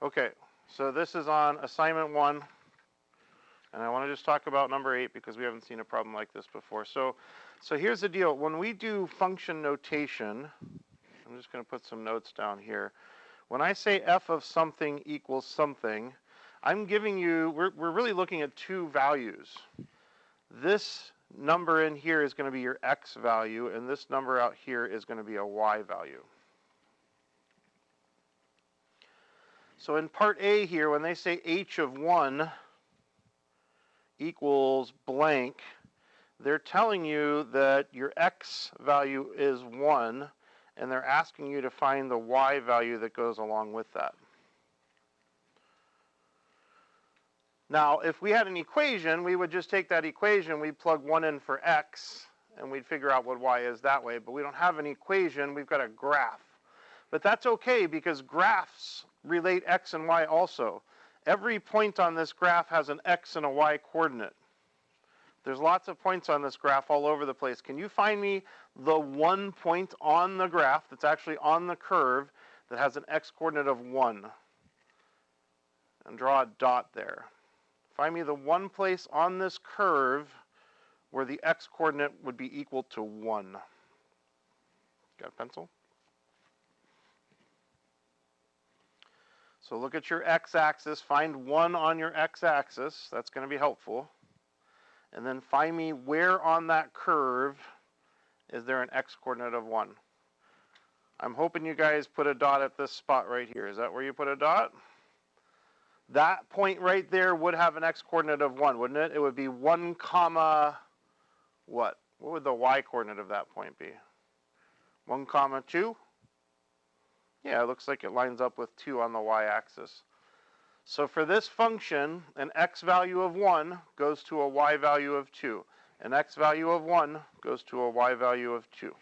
Okay, so this is on assignment 1, and I want to just talk about number 8 because we haven't seen a problem like this before. So here's the deal. When we do function notation, I'm just going to put some notes down here. When I say f of something equals something, I'm giving you, we're really looking at two values. This number in here is going to be your x value, and this number out here is going to be a y value. So in part A here, when they say h of 1 equals blank, they're telling you that your x value is 1, and they're asking you to find the y value that goes along with that. Now, if we had an equation, we would just take that equation, we'd plug 1 in for x, and we'd figure out what y is that way. But we don't have an equation, we've got a graph. But that's okay, because graphs relate x and y also. Every point on this graph has an x and a y coordinate. There's lots of points on this graph all over the place. Can you find me the one point on the graph that's actually on the curve that has an x coordinate of 1? And draw a dot there. Find me the one place on this curve where the x coordinate would be equal to 1. Got a pencil? So look at your x-axis, find 1 on your x-axis, that's going to be helpful. And then find me where on that curve is there an x-coordinate of 1. I'm hoping you guys put a dot at this spot right here. Is that where you put a dot? That point right there would have an x-coordinate of 1, wouldn't it? It would be 1 comma what? What would the y-coordinate of that point be? 1 comma 2? Yeah, it looks like it lines up with 2 on the y-axis. So for this function, an x value of 1 goes to a y value of 2. An x value of 1 goes to a y value of 2.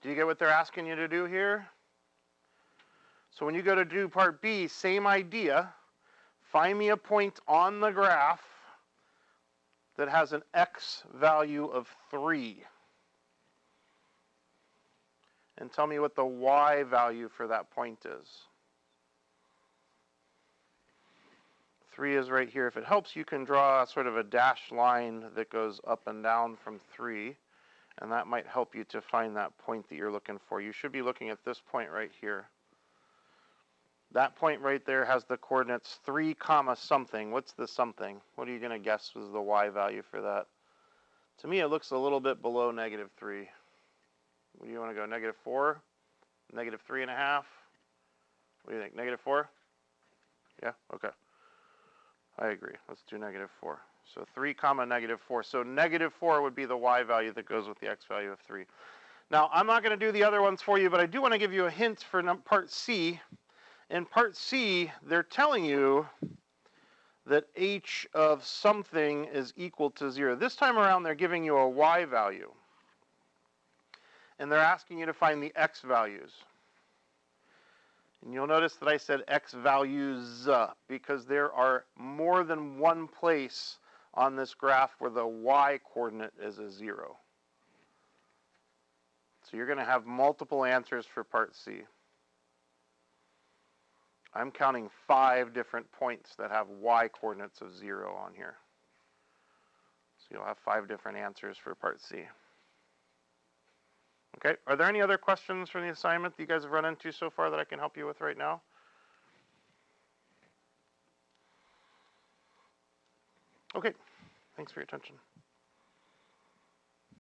Do you get what they're asking you to do here? So when you go to do part B, same idea. Find me a point on the graph that has an x value of 3. And tell me what the y value for that point is. 3 is right here. If it helps, you can draw sort of a dashed line that goes up and down from 3. And that might help you to find that point that you're looking for. You should be looking at this point right here. That point right there has the coordinates 3 comma something. What's the something? What are you going to guess was the y value for that? To me, it looks a little bit below negative 3. Where do you want to go? Negative 4? Negative 3.5? What do you think? Negative 4? Yeah? Okay. I agree. Let's do negative 4. So 3 comma negative 4. So negative 4 would be the y value that goes with the x value of 3. Now, I'm not going to do the other ones for you, but I do want to give you a hint for part C. In part C, they're telling you that h of something is equal to 0. This time around, they're giving you a y value. And they're asking you to find the x values. And you'll notice that I said x values because there are more than one place on this graph where the y coordinate is a 0. So you're going to have multiple answers for part C. I'm counting 5 different points that have y coordinates of 0 on here. So you'll have 5 different answers for part C. Okay, are there any other questions from the assignment that you guys have run into so far that I can help you with right now? Okay, thanks for your attention.